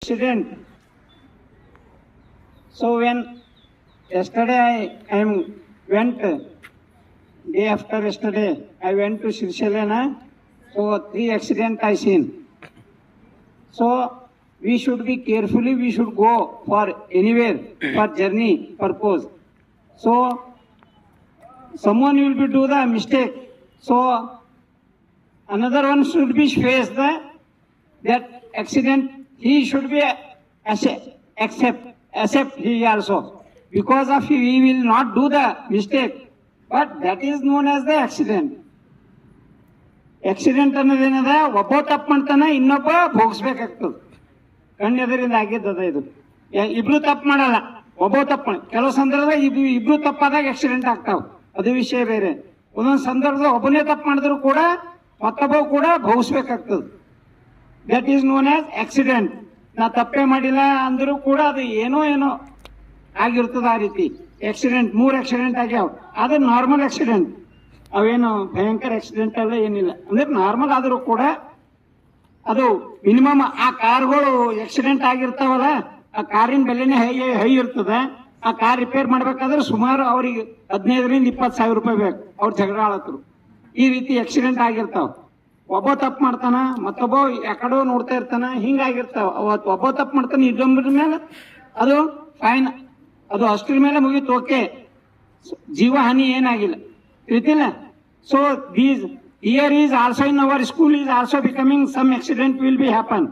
accident. So when yesterday I went, day after yesterday, I went to Srishalena. So 3 accident I seen. So we should be carefully, we should go for anywhere for journey purpose. So someone will be do the mistake. So another one should be face that accident. He should be accept he also, because of he will not do the mistake, but that is known as the accident. Accident ಅನ್ನೋದೇನದ ಒಬ್ಬ ತಪ್ಪು ಮಾಡ್ತಾನೆ, ಇನ್ನೊಬ್ಬ ಭೋಗಿಸ್ಬೇಕಾಗ್ತದೆ. ಕಣ್ಣೆದರಿಂದ ಆಗಿದ್ದದ ಇದು. ಇಬ್ರು ತಪ್ಪು ಮಾಡಲ್ಲ, ಒಬ್ಬ ತಪ್ಪು. ಕೆಲವು ಸಂದರ್ಭದಾಗ ಇಬ್ರು ತಪ್ಪಾದಾಗ ಆಕ್ಸಿಡೆಂಟ್ ಆಗ್ತಾವ, ಅದು ವಿಷಯ ಬೇರೆ. ಒಂದೊಂದು ಸಂದರ್ಭದಾಗ ಒಬ್ಬನೇ ತಪ್ಪು ಮಾಡಿದ್ರು ಕೂಡ ಮತ್ತೊಬ್ಬ ಕೂಡ ಭೋಗಿಸ್ಬೇಕಾಗ್ತದೆ. That is known as accident. ನಾ ತಪ್ಪೇ ಮಾಡಿಲ್ಲ ಅಂದರೂ ಕೂಡ ಅದು ಏನೋ ಆಗಿರ್ತದ. ಆ ರೀತಿ ಆಕ್ಸಿಡೆಂಟ್ 3 ಆಕ್ಸಿಡೆಂಟ್ ಆಗ್ಯಾವ. ಅದು ನಾರ್ಮಲ್ ಆಕ್ಸಿಡೆಂಟ್, ಅವೇನು ಭಯಂಕರ ಆಕ್ಸಿಡೆಂಟ್ ಅಲ್ಲ, ಏನಿಲ್ಲ. ಅಂದ್ರೆ ನಾರ್ಮಲ್ ಆದರೂ ಕೂಡ ಅದು ಮಿನಿಮಮ್ ಆ ಕಾರ್ಗಳು ಆಕ್ಸಿಡೆಂಟ್ ಆಗಿರ್ತಾವಲ್ಲ, ಆ ಕಾರಿನ ಬೆಲೆನೇ ಹೈ ಇರ್ತದೆ. ಆ ಕಾರ್ ರಿಪೇರ್ ಮಾಡ್ಬೇಕಾದ್ರೆ ಸುಮಾರು ಅವ್ರಿಗೆ 15,000 ರಿಂದ 20,000 ರೂಪಾಯಿ ಬೇಕು. ಅವ್ರು ಜಗಳ ಆಳತ್ರು. ಈ ರೀತಿ ಆಕ್ಸಿಡೆಂಟ್ ಆಗಿರ್ತಾವ. ಒಬ್ಬ ತಪ್ಪು ಮಾಡ್ತಾನ, ಮತ್ತೊಬ್ಬ ಯಾಕಡೋ ನೋಡ್ತಾ ಇರ್ತಾನ, ಹಿಂಗಾಗಿರ್ತಾವ. ಅವತ್ತು ಒಬ್ಬ ತಪ್ಪು ಮಾಡ್ತಾನೆ, ಇನ್ನೊಬ್ಬರ ಮೇಲೆ ಅದು ಫೈನ್, ಅದು ಅಷ್ಟ್ರ ಮೇಲೆ ಮುಗೀತು, ಓಕೆ, ಜೀವ ಹಾನಿ ಏನಾಗಿಲ್ಲ, ತಿಳಿತಿಲ್ಲ. So these here is also in our school is also becoming some accident will be happen.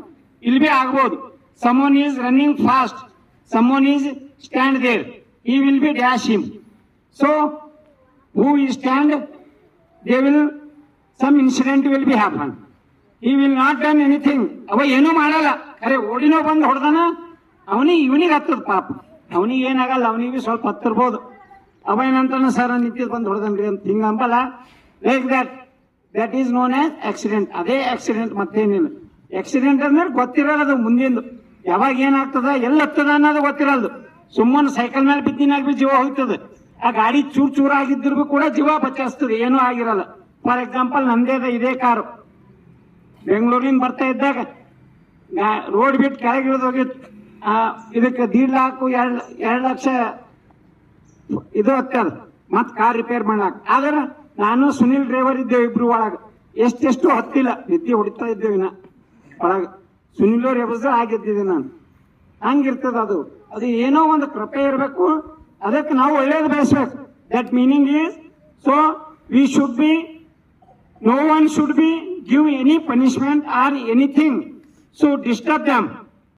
Will be agbodu. Someone is running fast, someone is stand there, he will be dash him. So who is stand, they will some incident will be happen. He will not done anything. ಅವ ಏನೂ ಮಾಡಲ್ಲ, ಖರೆ ಓಡಿನೋ ಬಂದು ಹೊಡೆದಾನ, ಇವನಿಗೆ ಹತ್ತದ ಪಾಪ. ಅವನಿಗೆ ಏನಾಗಲ್ಲ, ಅವನಿಗೆ ಸ್ವಲ್ಪ ಹತ್ತಿರ್ಬೋದು. ಅವ ಏನಂತಾನ, ಸರ್ ನಿಂತಿದ್ ಬಂದು ಹೊಡೆದನ್ರಿ ಅಂತ ಹಿಂಗ ಅಂಬಲ್ಲ. Like that is known as accident. ಅದೇ ಆಕ್ಸಿಡೆಂಟ್, ಮತ್ತೇನಿಲ್ಲ. ಆಕ್ಸಿಡೆಂಟ್ ಅಂದ್ರೆ ಗೊತ್ತಿರಲ್ಲ, ಅದು ಮುಂದಿಂದು ಯಾವಾಗ ಏನಾಗ್ತದ, ಎಲ್ಲಿ ಹತ್ತದ ಅನ್ನೋದು ಗೊತ್ತಿರಲ್ದು. ಸುಮ್ಮನೆ ಸೈಕಲ್ ಮೇಲೆ ಬಿದ್ದಿನಾಗ ಬಿ ಜೀವ ಹೋಗ್ತದೆ. ಆ ಗಾಡಿ ಚೂರ್ ಆಗಿದ್ರು ಕೂಡ ಜೀವ ಬಚಾಯಿಸ್ತದೆ, ಏನೂ ಆಗಿರಲ್ಲ. ಫಾರ್ ಎಕ್ಸಾಂಪಲ್ ನಂದೇ ಇದೇ ಕಾರು ಬೆಂಗಳೂರಿಂದ ಬರ್ತಾ ಇದ್ದಾಗ ರೋಡ್ ಬಿಟ್ಟು ಕೆಳಗೆ ಇಳಿದು ಹೋಗಿತ್ತು. ಇದಕ್ಕೆ 1.5 लाख 2 ಲಕ್ಷ ಇದು ಹತ್ತದ, ಮತ್ ಕಾರ್ ರಿಪೇರ್ ಮಾಡಾಕ. ಆದ್ರೆ ನಾನು ಸುನಿಲ್ ಡ್ರೈವರ್ ಇದ್ದೇವೆ, ಇಬ್ರು ಒಳಗ ಎಷ್ಟು ಹತ್ತಿಲ್ಲ, ನಿದ್ದೆ ಹೊಡಿತಾ ಇದ್ದೇವೆ ನಾ ಒಳಗ. ಸುನಿಲ್ ರೆಬಸ್ ಆಗಿದ್ದಿದೆ ನಾನು. ಹಂಗಿರ್ತದ ಅದು. ಅದು ಏನೋ ಒಂದು ಕೃಪೆ ಇರಬೇಕು, ಅದಕ್ಕೆ ನಾವು ಒಳ್ಳೇದು ಬಯಸ್ಬೇಕು. That meaning is, so we should be, no one should be give any punishment or anything, so disturb them.